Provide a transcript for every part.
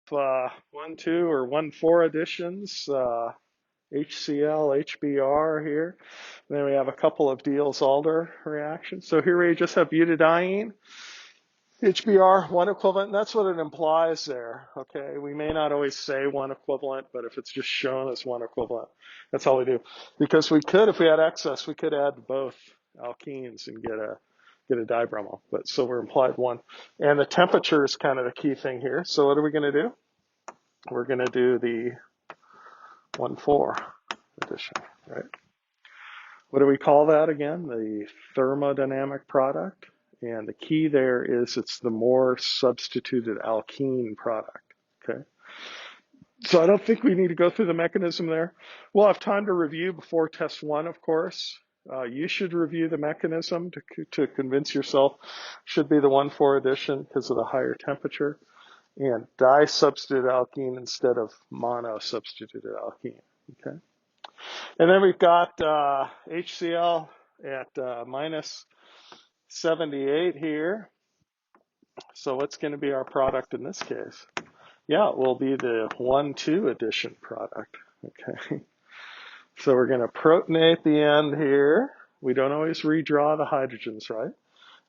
1, 2, or 1, 4 additions, HCl, HBr here. And then we have a couple of Diels Alder reactions. So here we just have butadiene, HBr, 1 equivalent, and that's what it implies there. Okay, we may not always say 1 equivalent, but if it's just shown as 1 equivalent, that's all we do. Because we could, if we had excess, we could add both alkenes and get a dibromo. But so we're implied 1. And the temperature is kind of the key thing here. So what are we going to do? We're going to do the 1,4 addition, right? What do we call that again? The thermodynamic product. And the key there is it's the more substituted alkene product, okay? So I don't think we need to go through the mechanism there. We'll have time to review before test 1, of course. You should review the mechanism to convince yourself. Should be the 1,4 addition because of the higher temperature. And di-substituted alkene instead of mono-substituted alkene, okay? And then we've got HCl at minus 78 here. So what's going to be our product in this case? Yeah, it will be the 1,2 addition product, okay? So we're going to protonate the end here. We don't always redraw the hydrogens, right?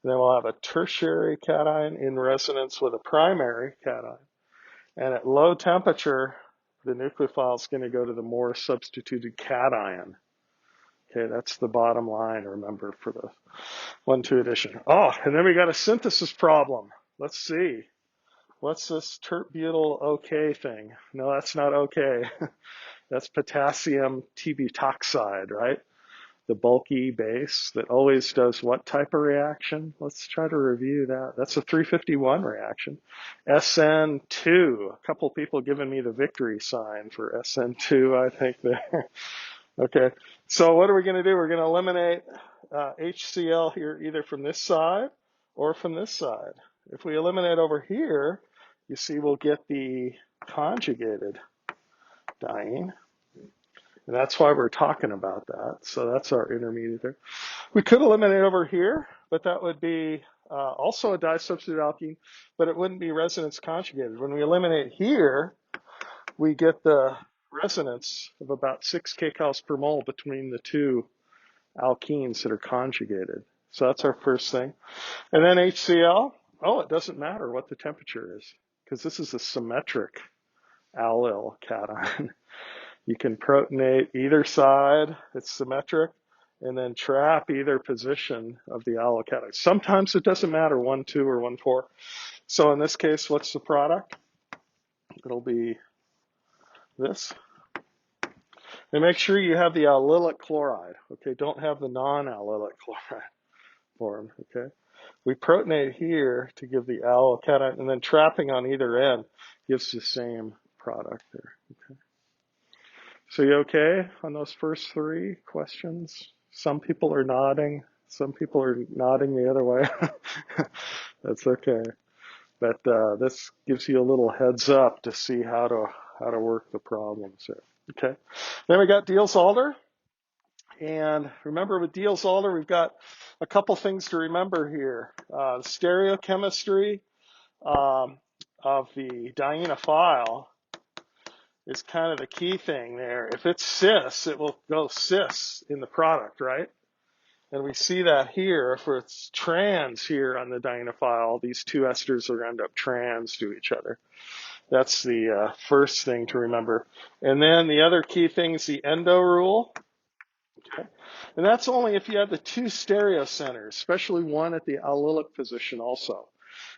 And then we'll have a tertiary cation in resonance with a primary cation. And at low temperature, the nucleophile is going to go to the more substituted cation. Okay, that's the bottom line, remember, for the 1,2 addition. Oh, and then we got a synthesis problem. Let's see. What's this tert-butyl OK thing? No, that's not OK. That's potassium T-butoxide, right? The bulky base that always does what type of reaction? Let's try to review that. That's a 351 reaction. SN2. A couple people giving me the victory sign for SN2, I think there. Okay, so what are we going to do? We're going to eliminate HCl here either from this side or from this side. If we eliminate over here, you see we'll get the conjugated diene. And that's why we're talking about that. So that's our intermediate there. We could eliminate over here, but that would be also a disubstituted alkene, but it wouldn't be resonance conjugated. When we eliminate here, we get the resonance of about 6 kcals per mole between the two alkenes that are conjugated. So that's our first thing. And then HCl, oh, it doesn't matter what the temperature is because this is a symmetric allyl cation. You can protonate either side, it's symmetric, and then trap either position of the allyl cation. Sometimes it doesn't matter, 1, 2, or 1, 4. So in this case, what's the product? It'll be this. And make sure you have the allylic chloride, okay? Don't have the non-allylic chloride form, okay? We protonate here to give the allyl cation, and then trapping on either end gives the same product there, okay? So you okay on those first 3 questions? Some people are nodding. Some people are nodding the other way. That's okay. But this gives you a little heads up to see how to work the problems there. Okay. Then we got Diels Alder. And remember with Diels Alder, we've got a couple things to remember here. Stereochemistry of the Dienophile is kind of the key thing there. If it's cis, it will go cis in the product, right? And we see that here. If it's trans here on the Dienophile, these 2 esters will end up trans to each other. That's the first thing to remember. And then the other key thing is the Endo Rule. Okay. And that's only if you have the 2 stereocenters, especially one at the allylic position also.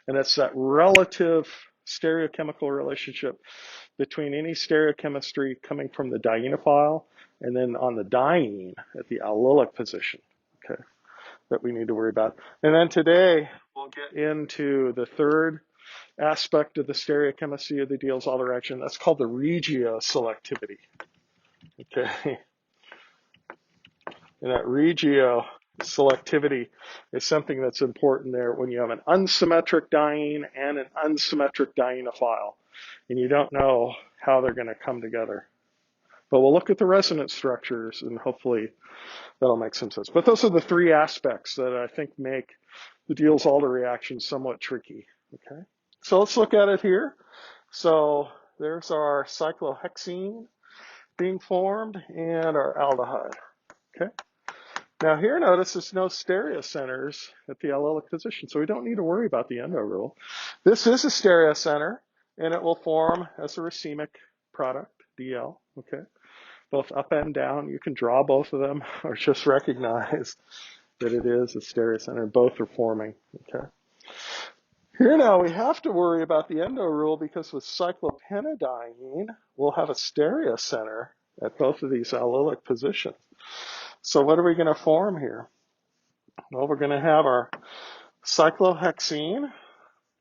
And it's that relative stereochemical relationship between any stereochemistry coming from the dienophile and then on the diene at the allylic position, okay, that we need to worry about. And then today we'll get into the third aspect of the stereochemistry of the Diels Alder reaction. That's called the Regio Selectivity, okay. And that Regio Selectivity is something that's important there when you have an unsymmetric diene and an unsymmetric dienophile, and you don't know how they're going to come together. But we'll look at the resonance structures, and hopefully that'll make some sense. But those are the 3 aspects that I think make the Diels Alder reaction somewhat tricky. Okay, so let's look at it here. So there's our cyclohexene being formed and our aldehyde. Okay. Now here, notice there's no stereocenters at the allylic position, so we don't need to worry about the endo rule. This is a stereocenter, and it will form as a racemic product, DL. Okay. Both up and down. You can draw both of them, or just recognize that it is a stereocenter. Both are forming. Okay. Here now we have to worry about the endo rule because with cyclopentadiene, we'll have a stereocenter at both of these allylic positions. So what are we going to form here? Well, we're going to have our cyclohexene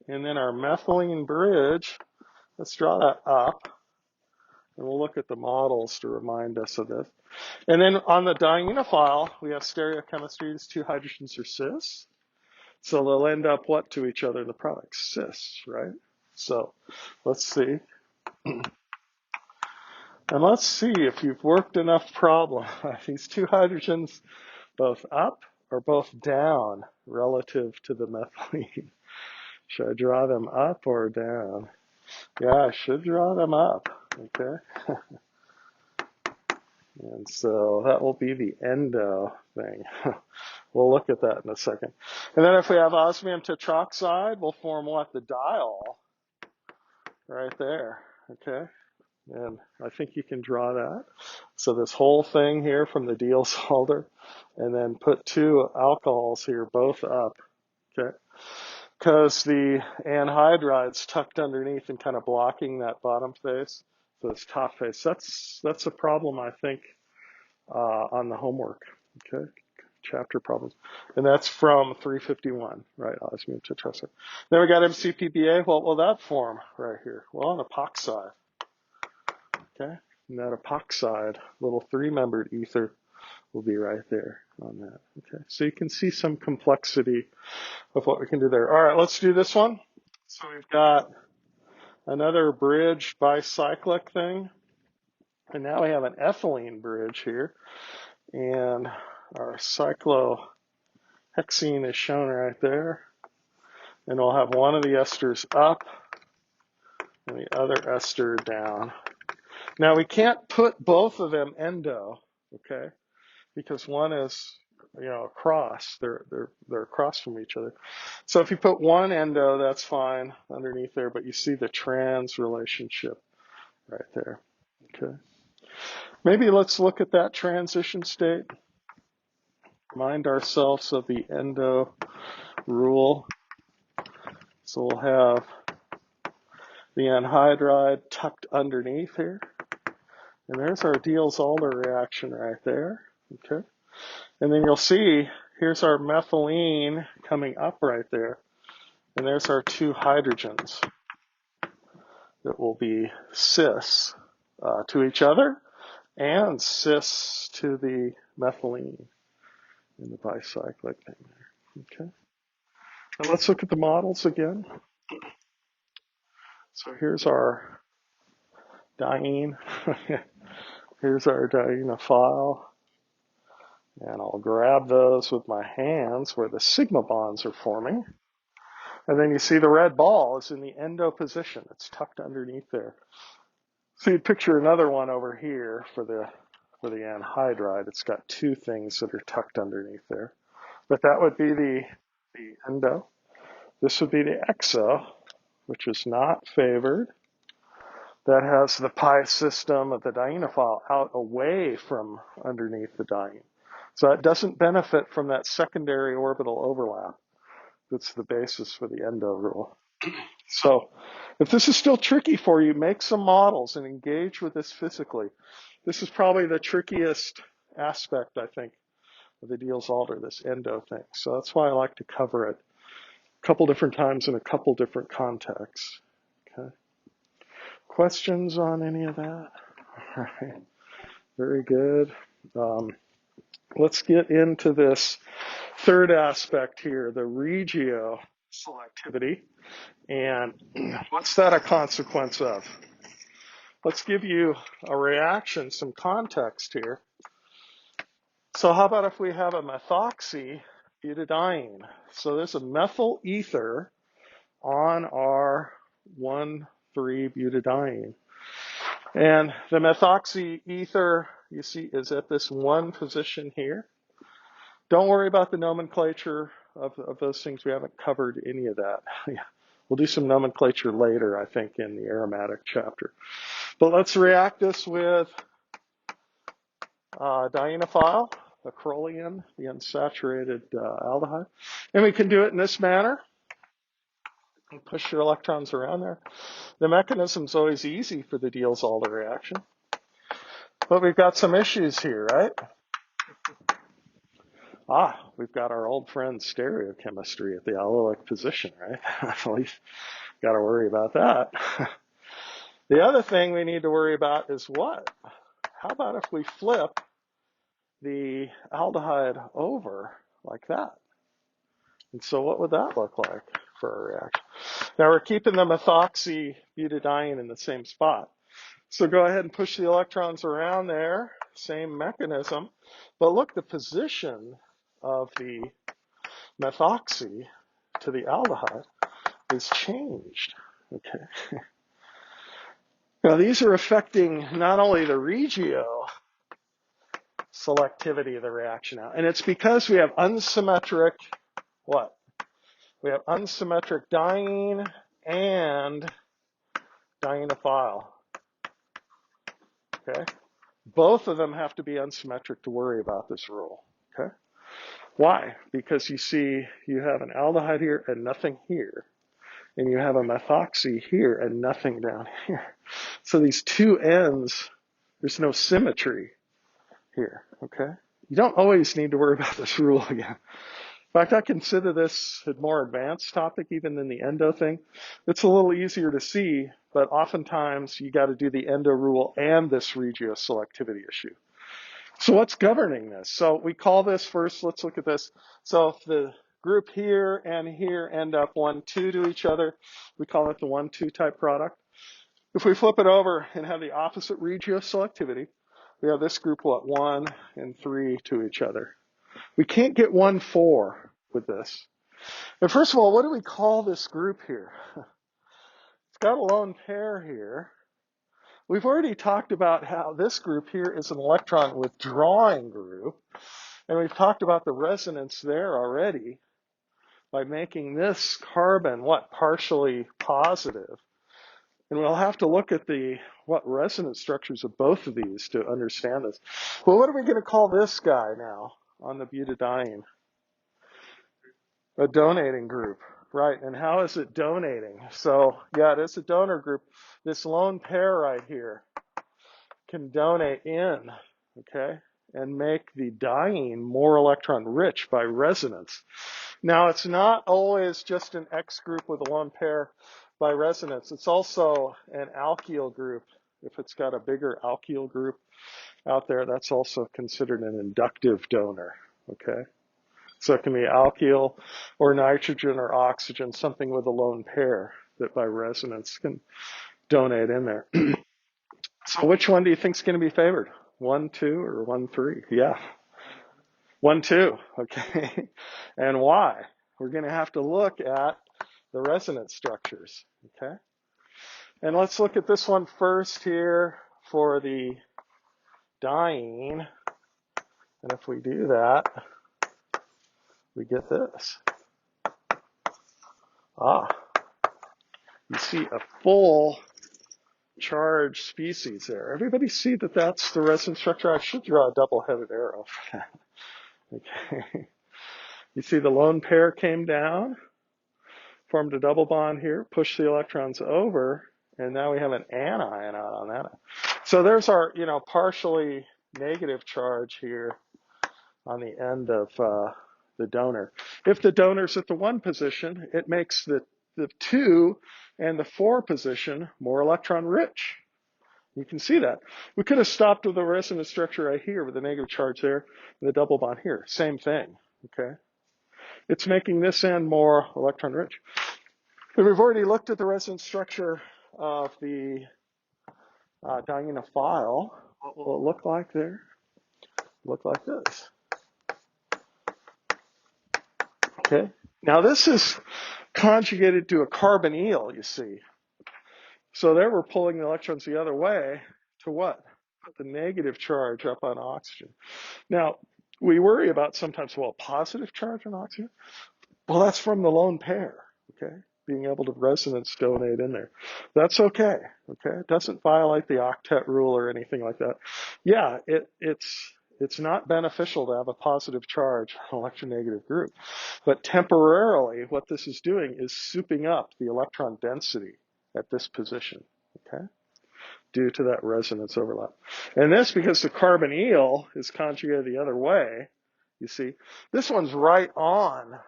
and then our methylene bridge. Let's draw that up, and we'll look at the models to remind us of this. And then on the dienophile, we have stereochemistry. These two hydrogens are cis. So they'll end up what to each other? The product cis, right? So let's see. And let's see if you've worked enough problem. These two hydrogens both up or both down relative to the methylene. Should I draw them up or down? Yeah, I should draw them up. Okay. And so that will be the endo thing. We'll look at that in a second. And then if we have osmium tetroxide, we'll form what? The diol right there. Okay. And I think you can draw that. So this whole thing here from the Diels Alder, and then put two alcohols here, both up. Okay. Because the anhydride's tucked underneath and kind of blocking that bottom face. So this top face. That's a problem, I think, on the homework. Okay. Chapter problems. And that's from 351, right? Osmium tetroxide. Then we got MCPBA. What will that form right here? Well, an epoxide. Okay. And that epoxide, little three-membered ether, will be right there on that. Okay. So you can see some complexity of what we can do there. All right, let's do this one. So we've got another bridge bicyclic thing. And now we have an ethylene bridge here. And our cyclohexene is shown right there. And we'll have one of the esters up and the other ester down. Now we can't put both of them endo, okay? Because one is, across. They're across from each other. So if you put one endo, that's fine underneath there, but you see the trans relationship right there. Okay. Maybe let's look at that transition state. Remind ourselves of the endo rule. So we'll have the anhydride tucked underneath here. And there's our Diels Alder reaction right there. Okay. And then you'll see, here's our methylene coming up right there. And there's our two hydrogens that will be cis to each other and cis to the methylene in the bicyclic thing there. Okay. Now let's look at the models again. So here's our diene. Here's our dienophile. And I'll grab those with my hands where the sigma bonds are forming. And then you see the red ball is in the endo position. It's tucked underneath there. So you picture another one over here for the anhydride. It's got two things that are tucked underneath there. But that would be the endo. This would be the exo, which is not favored. That has the pi system of the dienophile out away from underneath the diene. So it doesn't benefit from that secondary orbital overlap. That's the basis for the endo rule. So if this is still tricky for you, make some models and engage with this physically. This is probably the trickiest aspect, I think, of the Diels Alder, this endo thing. So that's why I like to cover it a couple different times in a couple different contexts. Okay. Questions on any of that? All right. Very good. Let's get into this third aspect here, the Regio Selectivity. And what's that a consequence of? Let's give you a reaction, some context here. So how about if we have a methoxy butadiene? So there's a methyl ether on our 1,3 butadiene. And the methoxy ether, you see, is at this one position here. Don't worry about the nomenclature of those things. We haven't covered any of that. We'll do some nomenclature later, I think, in the aromatic chapter. But let's react this with Dienophile, acrolein, the unsaturated aldehyde. And we can do it in this manner. And push your electrons around there. The mechanism's always easy for the Diels Alder reaction. But we've got some issues here, right? We've got our old friend stereochemistry at the allylic position, right? At least got to worry about that. The other thing we need to worry about is what? How about if we flip the aldehyde over like that? And so what would that look like for a reaction? Now we're keeping the methoxy butadiene in the same spot. So go ahead and push the electrons around there, same mechanism. But look, the position of the methoxy to the aldehyde is changed. Okay. Now these are affecting not only the regio selectivity of the reaction now, and it's because we have unsymmetric what? We have unsymmetric diene and dienophile. Okay? Both of them have to be unsymmetric to worry about this rule. Okay? Why? Because you see you have an aldehyde here and nothing here. And you have a methoxy here and nothing down here. So these two ends, there's no symmetry here. Okay? You don't always need to worry about this rule again. In fact, I consider this a more advanced topic even than the endo thing. It's a little easier to see, but oftentimes you got to do the endo rule and this regio selectivity issue. So what's governing this? So we call this first, let's look at this. So if the group here and here end up 1, 2 to each other, we call it the 1, 2 type product. If we flip it over and have the opposite regio selectivity, we have this group, what, 1 and 3 to each other. We can't get 1, 4 with this. And first of all, what do we call this group here? It's got a lone pair here. We've already talked about how this group here is an electron withdrawing group. And we've talked about the resonance there already by making this carbon, what, partially positive. And we'll have to look at what resonance structures of both of these to understand this. Well, what are we going to call this guy now on the butadiene? A donating group, right? And how is it donating? So, yeah, it is a donor group. This lone pair right here can donate in, okay, and make the diene more electron rich by resonance. Now, it's not always just an X group with a lone pair by resonance. It's also an alkyl group. If it's got a bigger alkyl group out there, that's also considered an inductive donor, okay? So it can be alkyl or nitrogen or oxygen, something with a lone pair that by resonance can donate in there. So which one do you think is going to be favored? 1, 2 or 1, 3? Yeah. 1, 2, okay. And why? We're going to have to look at the resonance structures, okay? And let's look at this one first here for the diene. And if we do that, we get this. You see a full charged species there. Everybody see that that's the resonance structure? I should draw a double-headed arrow for that. Okay. You see the lone pair came down, formed a double bond here, pushed the electrons over, and now we have an anion out on that. So there's our, partially negative charge here on the end of the donor. If the donor's at the 1 position, it makes the 2 and the 4 position more electron rich. You can see that. We could have stopped with the resonance structure right here with the negative charge there and the double bond here. Same thing, okay? It's making this end more electron rich. And we've already looked at the resonance structure of the dienophile. What will it look like there? Look like this. Okay. Now this is conjugated to a carbonyl, you see. So there we're pulling the electrons the other way to what? Put the negative charge up on oxygen. Now, we worry about sometimes, well, positive charge on oxygen. Well, that's from the lone pair, okay? Being able to resonance donate in there. That's okay, okay? It doesn't violate the octet rule or anything like that. Yeah, it's not beneficial to have a positive charge on an electronegative group. But temporarily, what this is doing is souping up the electron density at this position, okay? Due to that resonance overlap. And this, because the carbonyl is conjugated the other way, you see, this one's right on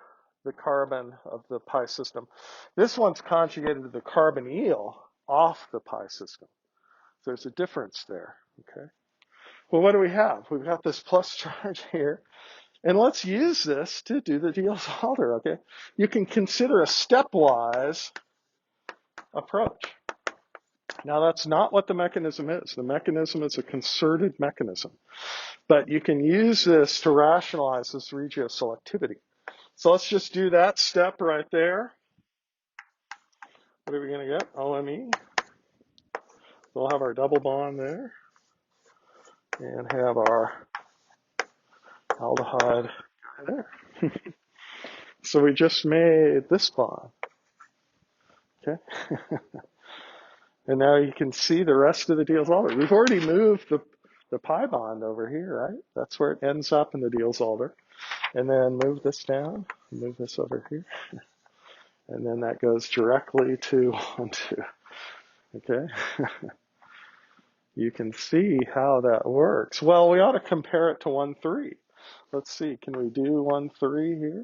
the carbon of the pi system. This one's conjugated to the carbonyl off the pi system. So there's a difference there, okay? Well, what do we have? We've got this plus charge here. And let's use this to do the Diels Alder, okay? You can consider a stepwise approach. Now, that's not what the mechanism is. The mechanism is a concerted mechanism. But you can use this to rationalize this Regio Selectivity. So let's just do that step right there. What are we going to get? OMe. We'll have our double bond there. And have our aldehyde there. So we just made this bond. Okay? And now you can see the rest of the Diels Alder. We've already moved the pi bond over here, right? That's where it ends up in the Diels Alder. And then move this down, move this over here. And then that goes directly to 1, 2. Okay? You can see how that works. Well, we ought to compare it to 1, 3. Let's see, can we do 1, 3 here?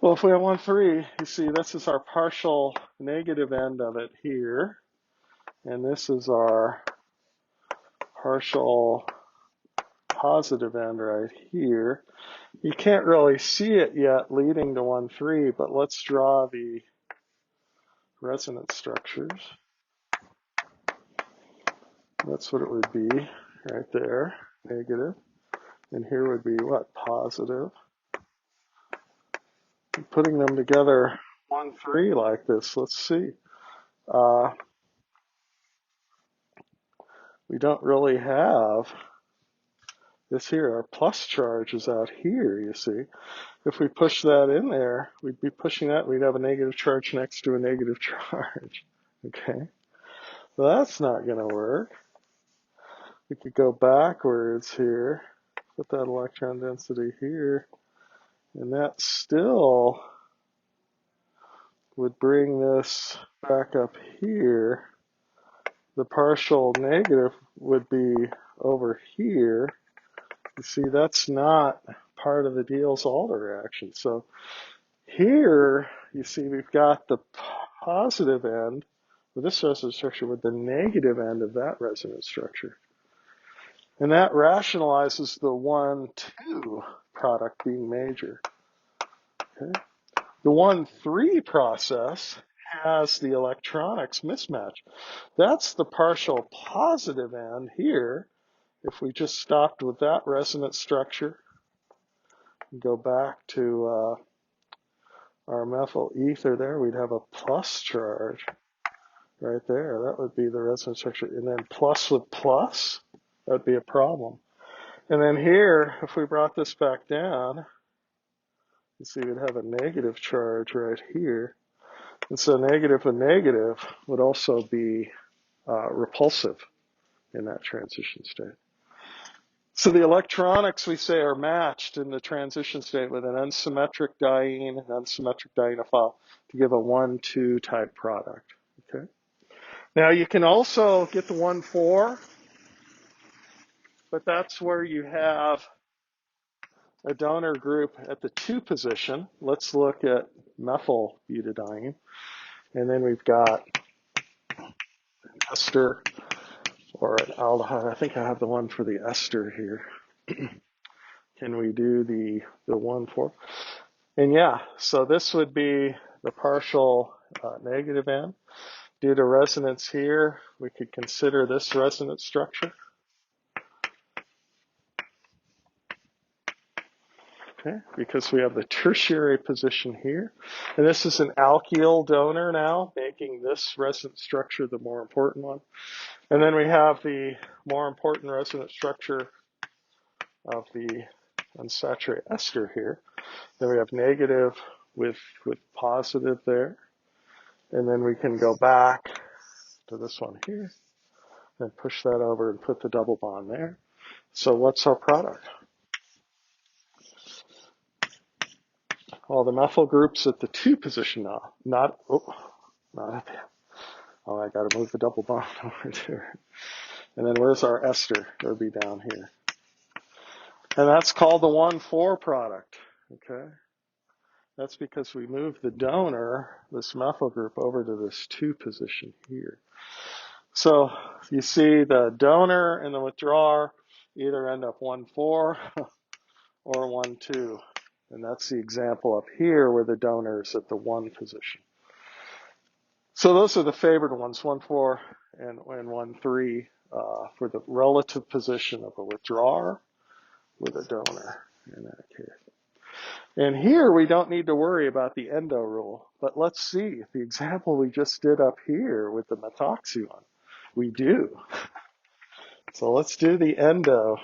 Well, if we have 1, 3, you see this is our partial negative end of it here. And this is our partial positive end right here. You can't really see it yet leading to 1, 3, but let's draw the resonance structures. That's what it would be right there, negative. And here would be what? Positive. Putting them together 1, 3 like this, let's see. We don't really have this here. Our plus charge is out here, you see. If we push that in there, we'd be pushing that, we'd have a negative charge next to a negative charge. Okay? Well, that's not going to work. We could go backwards here, put that electron density here, and that still would bring this back up here. The partial negative would be over here. You see, that's not part of the Diels Alder reaction. So here, you see, we've got the positive end with this resonance structure with the negative end of that resonance structure. And that rationalizes the 1, 2 product being major. Okay. The 1, 3 process has the electronics mismatch. That's the partial positive end here. If we just stopped with that resonance structure and go back to our methyl ether there, we'd have a plus charge right there. That would be the resonance structure. And then plus with plus, that would be a problem. And then here, if we brought this back down, you see we'd have a negative charge right here. And so negative and negative would also be repulsive in that transition state. So the electronics, we say, are matched in the transition state with an unsymmetric diene and unsymmetric dienophile to give a 1, 2 type product. Okay. Now you can also get the 1, 4, but that's where you have a donor group at the 2 position. Let's look at methyl butadiene. And then we've got an ester or an aldehyde. I think I have the one for the ester here. Can we do the 1, 4? And yeah, so this would be the partial negative end. Due to resonance here, we could consider this resonance structure. Okay, because we have the tertiary position here. And this is an alkyl donor now, making this resonance structure the more important one. And then we have the more important resonance structure of the unsaturated ester here. Then we have negative with positive there. And then we can go back to this one here and push that over and put the double bond there. So what's our product? Well, the methyl group's at the 2 position now, not at the, I got to move the double bond over there. And then where's our ester? It'll be down here. And that's called the 1,4 product, okay? That's because we moved the donor, this methyl group, over to this 2 position here. So you see the donor and the withdrawer either end up 1,4 or 1,2. And that's the example up here where the donor is at the 1 position. So those are the favored ones, 1,4 and 1,3 for the relative position of a withdrawer with a donor in that case. And here we don't need to worry about the endo rule, but let's see the example we just did up here with the methoxy one. We do. So let's do the endo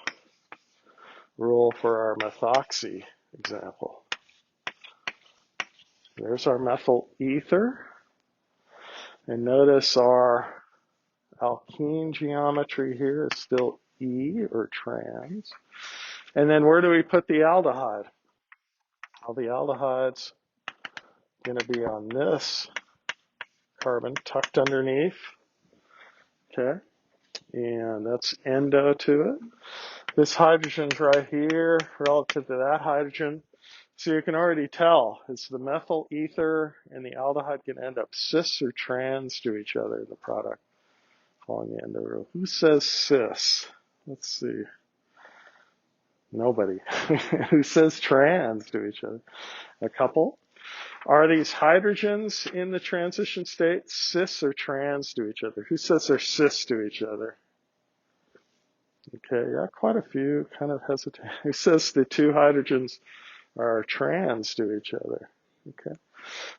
rule for our methoxy example. There's our methyl ether. And notice our alkene geometry here is still E or trans. And then where do we put the aldehyde? Well, the aldehyde's going to be on this carbon tucked underneath. Okay. And that's endo to it. This hydrogen's right here relative to that hydrogen. So you can already tell it's the methyl ether and the aldehyde can end up cis or trans to each other in the product following the endo rule. Who says cis? Let's see. Nobody. Who says trans to each other? A couple. Are these hydrogens in the transition state cis or trans to each other? Who says they're cis to each other? Okay, yeah, quite a few kind of hesitate. Who says the 2 hydrogens are trans to each other? Okay.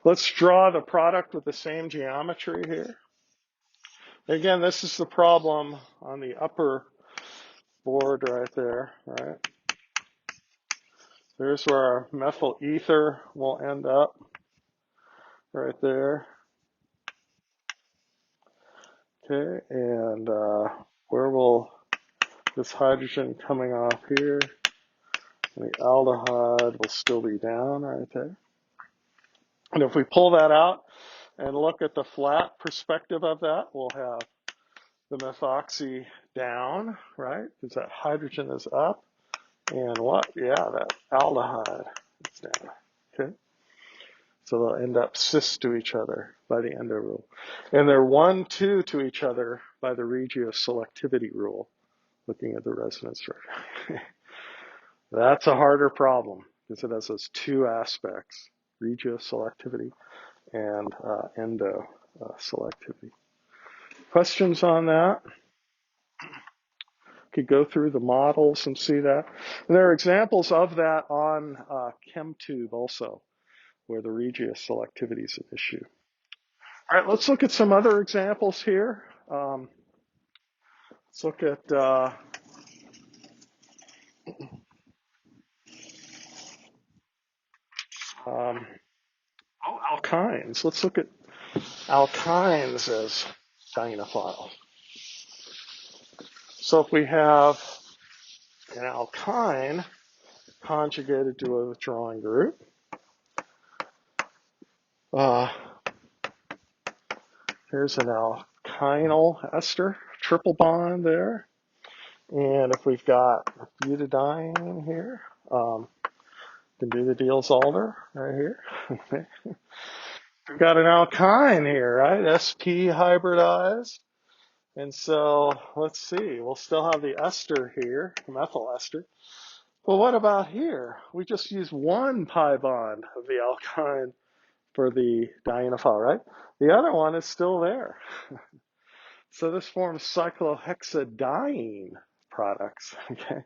Let's draw the product with the same geometry here. Again, this is the problem on the upper board right there, right? There's where our methyl ether will end up, right there. Okay, and where will this hydrogen coming off here, and the aldehyde will still be down right there. And if we pull that out and look at the flat perspective of that, we'll have the methoxy down, right? Because that hydrogen is up. And what? Yeah, that aldehyde is down. Okay. So they'll end up cis to each other by the endo rule. And they're 1,2 to each other by the Regio Selectivity rule, looking at the resonance structure. That's a harder problem because it has those 2 aspects, Regio Selectivity and endo selectivity. Questions on that? Could go through the models and see that. And there are examples of that on ChemTube also, where the Regio selectivity is an issue. All right, let's look at some other examples here. Let's look at alkynes. Let's look at alkynes as Dienophile. So if we have an alkyne conjugated to a withdrawing group, here's an alkynyl ester, triple bond there. And if we've got butadiene here, can do the Diels Alder right here. We've got an alkyne here, right? sp hybridized. And so let's see, we'll still have the ester here, methyl ester. Well, what about here? We just use 1 pi bond of the alkyne for the dienophile, right? The other one is still there. So this forms cyclohexadiene products. Okay.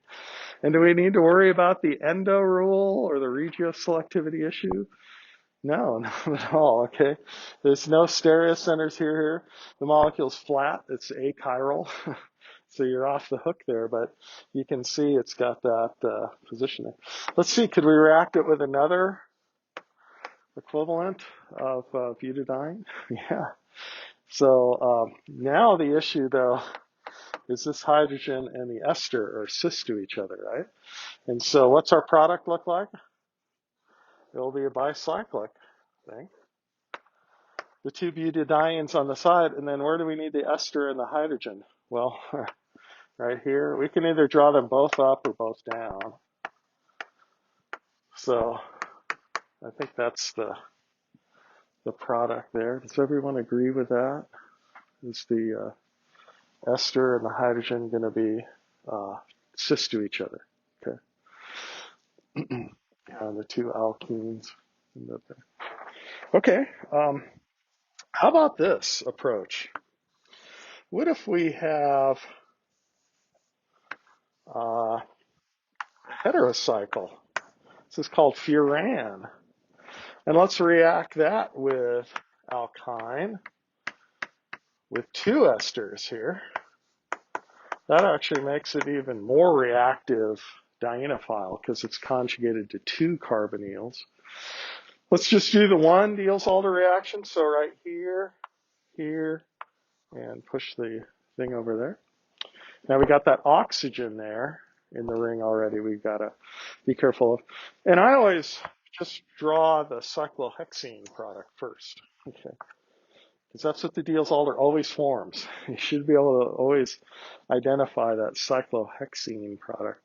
And do we need to worry about the Endo Rule or the Regio Selectivity issue? No, not at all. Okay. There's no stereocenters here. The molecule's flat. It's achiral. So you're off the hook there, but you can see it's got that positioning. Let's see, could we react it with another equivalent of butadiene? Yeah. So now the issue, though, is this hydrogen and the ester are cis to each other, right? And so what's our product look like? It'll be a bicyclic thing. The two butadienes on the side, and then where do we need the ester and the hydrogen? Well, right here. We can either draw them both up or both down. So I think that's the product there. Does everyone agree with that? Is the ester and the hydrogen going to be cis to each other? Okay. And the two alkenes. Okay. How about this approach? What if we have heterocycle? This is called furan. And let's react that with alkyne with two esters here. That actually makes it even more reactive dienophile because it's conjugated to two carbonyls. Let's just do the one Diels Alder reaction. So right here, here, and push the thing over there. Now we got that oxygen there in the ring already. We've got to be careful of. And I always just draw the cyclohexene product first. Okay. Because that's what the Diels Alder always forms. You should be able to always identify that cyclohexene product.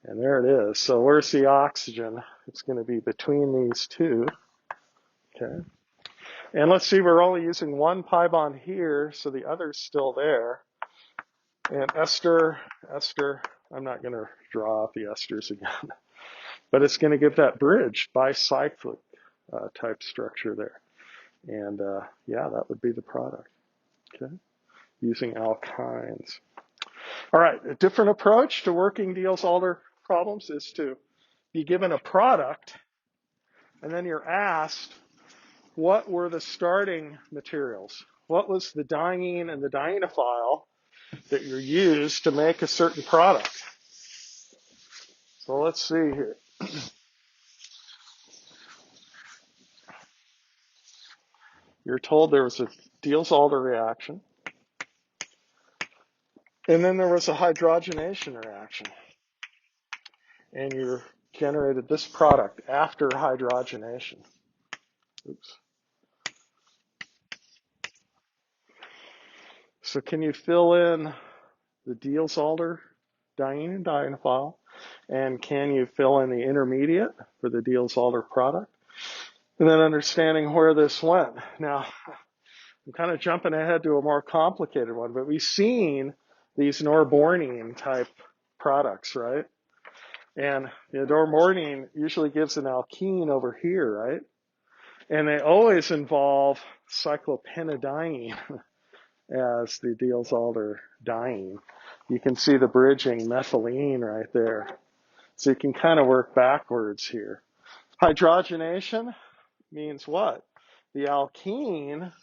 And there it is. So where's the oxygen? It's going to be between these two. Okay. And let's see, we're only using one pi bond here, so the other's still there. And ester, I'm not going to draw out the esters again. But it's going to give that bridge bicyclic type structure there. And yeah, that would be the product. Okay. Using alkynes. All right, a different approach to working Diels Alder problems is to be given a product, and then you're asked, what were the starting materials? What was the diene and the dienophile that you used to make a certain product? So let's see here. You're told there was a Diels Alder reaction, and then there was a hydrogenation reaction. And you generated this product after hydrogenation. Oops. So can you fill in the Diels Alder diene and dienophile? And can you fill in the intermediate for the Diels Alder product? And then understanding where this went. Now, I'm kind of jumping ahead to a more complicated one, but we've seen these norbornene type products, right? And the norbornene usually gives an alkene over here, right? And they always involve cyclopentadiene as the Diels Alder diene. You can see the bridging methylene right there. So you can kind of work backwards here. Hydrogenation means what? The alkene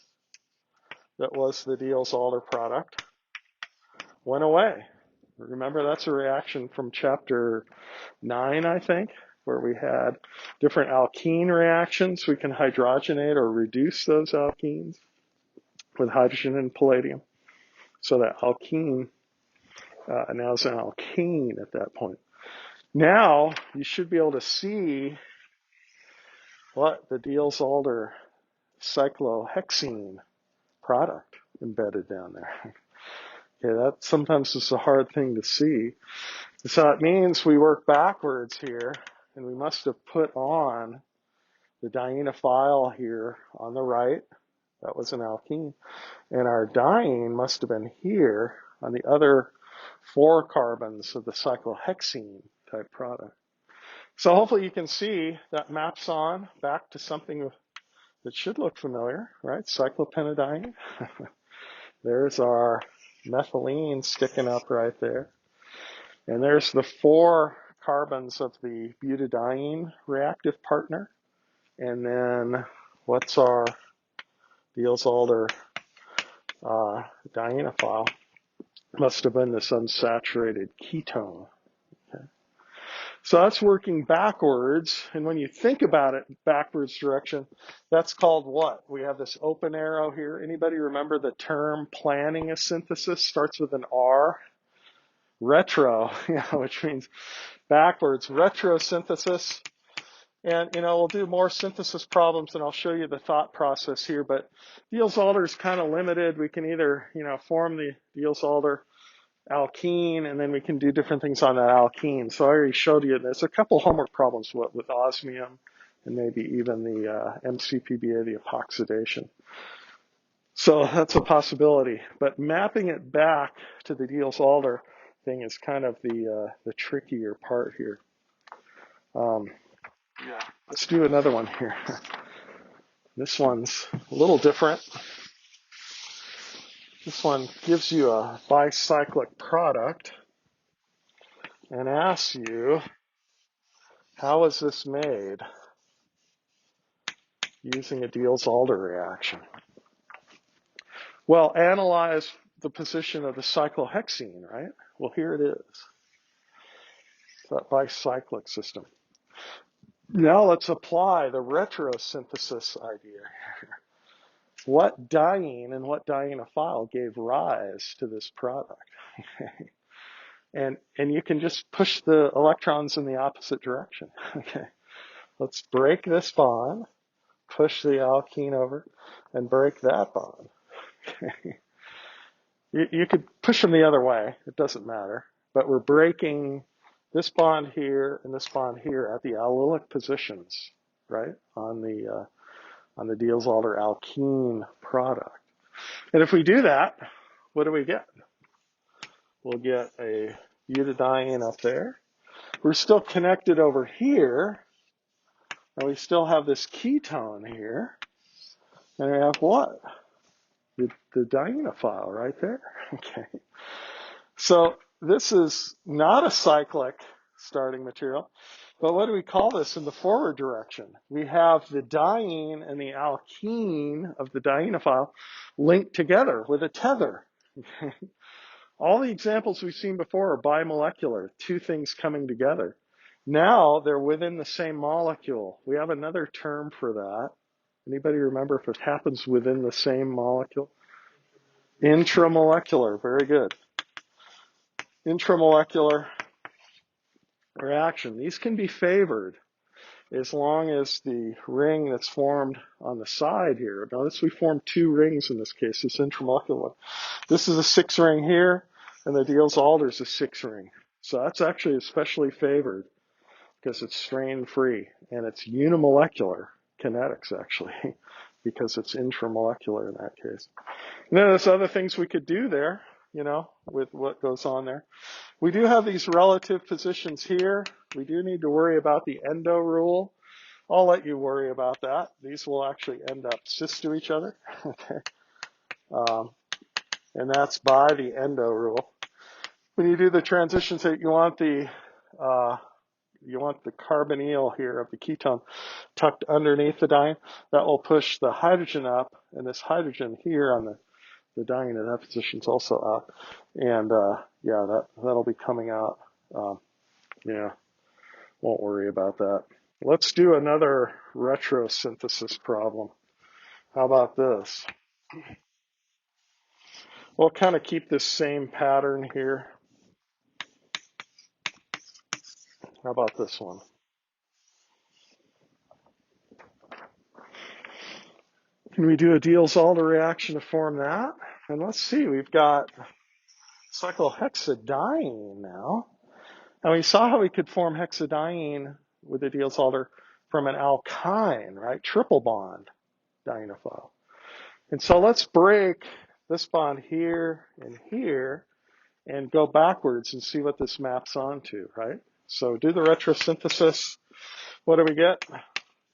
that was the Diels Alder product went away. Remember, that's a reaction from chapter 9, I think, where we had different alkene reactions. We can hydrogenate or reduce those alkenes with hydrogen and palladium. So that alkene now is an alkane at that point. Now you should be able to see what the Diels Alder cyclohexene product embedded down there. Okay, that sometimes is a hard thing to see. So it means we work backwards here, and we must have put on the dienophile here on the right. That was an alkene. And our diene must have been here on the other 4 carbons of the cyclohexene type product. So hopefully you can see that maps on back to something that should look familiar, right? Cyclopentadiene. There's our methylene sticking up right there. And there's the 4 carbons of the butadiene reactive partner. And then what's our Diels Alder dienophile? Must have been this unsaturated ketone. Okay. So that's working backwards. And when you think about it backwards direction, that's called what? We have this open arrow here. Anybody remember the term planning a synthesis? Starts with an R. Retro, which means backwards. Retrosynthesis. And, we'll do more synthesis problems, and I'll show you the thought process here. But Diels Alder is kind of limited. We can either, form the Diels Alder alkene, and then we can do different things on that alkene. So I already showed you there's a couple homework problems with osmium and maybe even the MCPBA, the epoxidation. So that's a possibility. But mapping it back to the Diels Alder thing is kind of the trickier part here. Let's do another one here. This one's a little different. This one gives you a bicyclic product and asks you, how is this made using a Diels Alder reaction? Well, analyze the position of the cyclohexene, right? Well, here it is. It's that bicyclic system. Now let's apply the retrosynthesis idea here. What diene and what dienophile gave rise to this product? And you can just push the electrons in the opposite direction. Okay. Let's break this bond, push the alkene over, and break that bond. Okay. You could push them the other way. It doesn't matter. But we're breaking this bond here and this bond here at the allylic positions, right, on the Diels Alder alkene product. And if we do that, what do we get? We'll get a butadiene up there. We're still connected over here, and we still have this ketone here. And we have what? The dienophile right there. Okay. So this is not a cyclic starting material, but what do we call this in the forward direction? We have the diene and the alkene of the dienophile linked together with a tether. Okay. All the examples we've seen before are bimolecular, 2 things coming together. Now they're within the same molecule. We have another term for that. Anybody remember if it happens within the same molecule? Intramolecular, very good. Intramolecular reaction. These can be favored as long as the ring that's formed on the side here. Notice we formed 2 rings in this case, this intramolecular one. This is a 6 ring here, and the Diels Alder is a 6 ring. So that's actually especially favored because it's strain free, and it's unimolecular kinetics actually, because it's intramolecular in that case. And then there's other things we could do there, with what goes on there. We do have these relative positions here. We do need to worry about the Endo Rule. I'll let you worry about that. These will actually end up cis to each other. Okay. And that's by the Endo Rule. When you do the transition state, you want the carbonyl here of the ketone tucked underneath the diene. That will push the hydrogen up, and this hydrogen here on the diene in that position is also up. And that'll be coming out. Won't worry about that. Let's do another retrosynthesis problem. How about this? We'll kind of keep this same pattern here. How about this one? Can we do a Diels Alder reaction to form that? And let's see, we've got cyclohexadiene now. And we saw how we could form hexadiene with the Diels Alder from an alkyne, right? Triple bond dienophile. And so let's break this bond here and go backwards and see what this maps onto, right? So do the retrosynthesis. What do we get?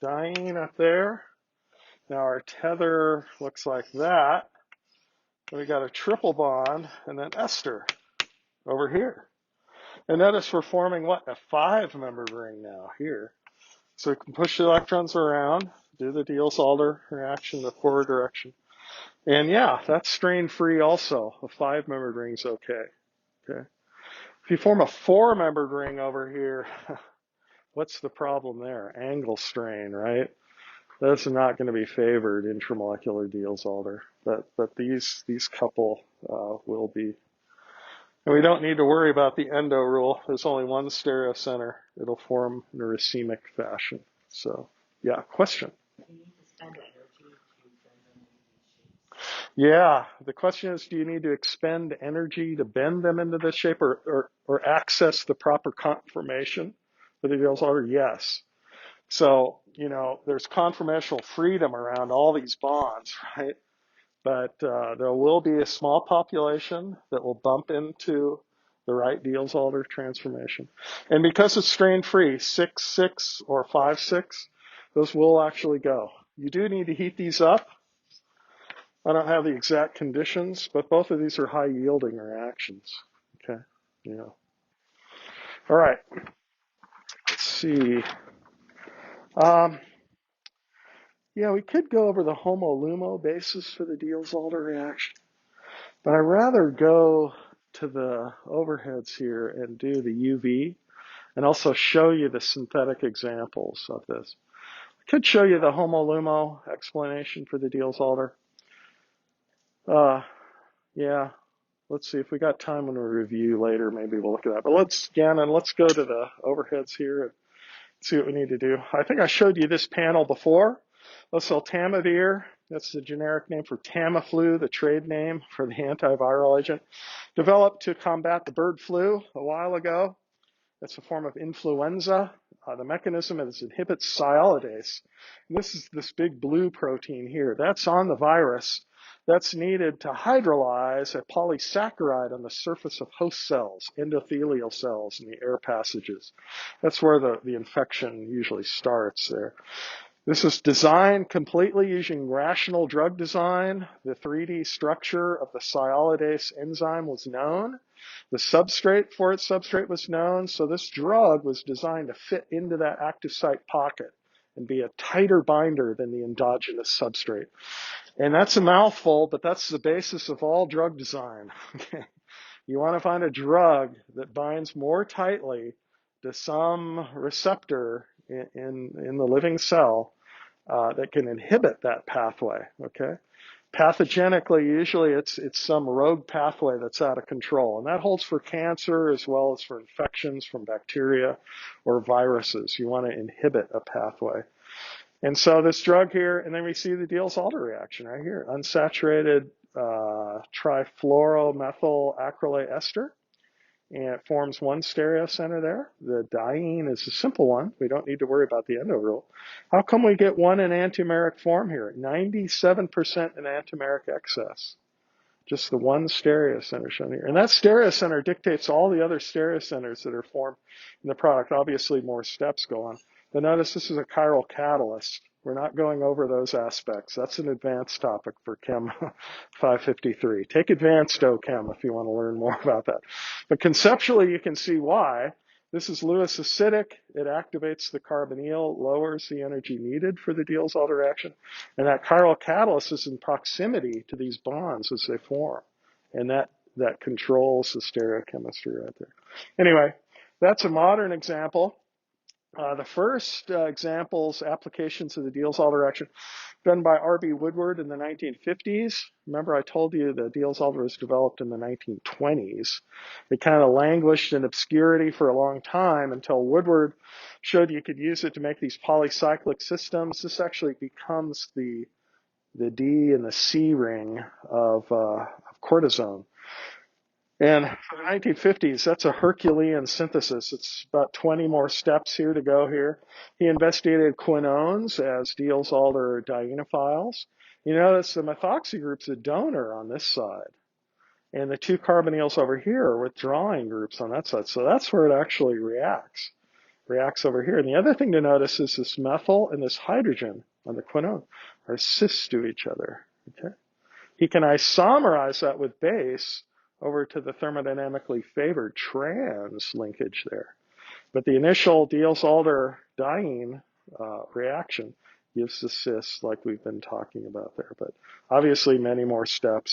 Diene up there. Now our tether looks like that. We got a triple bond and then ester over here. And notice we're forming what? A 5-membered ring now here. So we can push the electrons around, do the Diels Alder reaction in the forward direction. And yeah, that's strain-free also. A 5-membered ring's okay. Okay. If you form a 4-membered ring over here, what's the problem there? Angle strain, right? That's not going to be favored intramolecular Diels Alder, but these couple will be. And we don't need to worry about the Endo Rule. There's only one stereocenter. It'll form in a racemic fashion. So, yeah, question. You need to spend energy to bend them into these shapes. Yeah, the question is, do you need to expend energy to bend them into this shape or access the proper conformation for the Diels Alder? Yes. So, there's conformational freedom around all these bonds, right? But there will be a small population that will bump into the right Diels Alder transformation. And because it's strain-free, 6,6 or 5,6, those will actually go. You do need to heat these up. I don't have the exact conditions, but both of these are high-yielding reactions. Okay, All right, let's see. Yeah, we could go over the homo-lumo basis for the Diels Alder reaction. But I'd rather go to the overheads here and do the UV and also show you the synthetic examples of this. I could show you the homo-lumo explanation for the Diels Alder. Yeah, let's see if we got time when we review later. Maybe we'll look at that. But let's go to the overheads here and see what we need to do. I think I showed you this panel before. Seltamavir, that's the generic name for Tamiflu, the trade name for the antiviral agent, developed to combat the bird flu a while ago. It's a form of influenza. The mechanism is it inhibits sialidase. And this is this big blue protein here. That's on the virus. That's needed to hydrolyze a polysaccharide on the surface of host cells, endothelial cells in the air passages. That's where the infection usually starts there. This is designed completely using rational drug design. The 3D structure of the sialidase enzyme was known. The substrate for its substrate was known. So this drug was designed to fit into that active site pocket and be a tighter binder than the endogenous substrate. And that's a mouthful, but that's the basis of all drug design. Okay. You want to find a drug that binds more tightly to some receptor in the living cell that can inhibit that pathway, okay? Pathogenically, usually it's some rogue pathway that's out of control, and that holds for cancer as well as for infections from bacteria or viruses. You want to inhibit a pathway. And so this drug here, and then we see the Diels Alder reaction right here, unsaturated trifluoromethyl acrylate ester. And it forms one stereocenter there. The diene is a simple one. We don't need to worry about the Endo Rule. How come we get one enantiomeric form here? 97% enantiomeric excess. Just the one stereocenter shown here. And that stereocenter dictates all the other stereocenters that are formed in the product. Obviously, more steps go on. But notice this is a chiral catalyst. We're not going over those aspects. That's an advanced topic for Chem 553. Take advanced OChem if you want to learn more about that. But conceptually, you can see why. This is Lewis acidic. It activates the carbonyl, lowers the energy needed for the Diels Alder reaction. And that chiral catalyst is in proximity to these bonds as they form. And that controls the stereochemistry right there. Anyway, that's a modern example. The first examples, applications of the Diels Alder reaction, done by R.B. Woodward in the 1950s. Remember, I told you the Diels Alder was developed in the 1920s. It kind of languished in obscurity for a long time until Woodward showed you could use it to make these polycyclic systems. This actually becomes the D and the C ring of cortisone. And for the 1950s, that's a Herculean synthesis. It's about 20 more steps here to go here. He investigated quinones as Diels Alder dienophiles. You notice the methoxy group's a donor on this side. And the two carbonyls over here are withdrawing groups on that side. So that's where it actually reacts over here. And the other thing to notice is this methyl and this hydrogen on the quinone are cis to each other. Okay. He can isomerize that with base over to the thermodynamically favored trans linkage there. But the initial Diels Alder diene reaction gives the cis like we've been talking about there. But obviously many more steps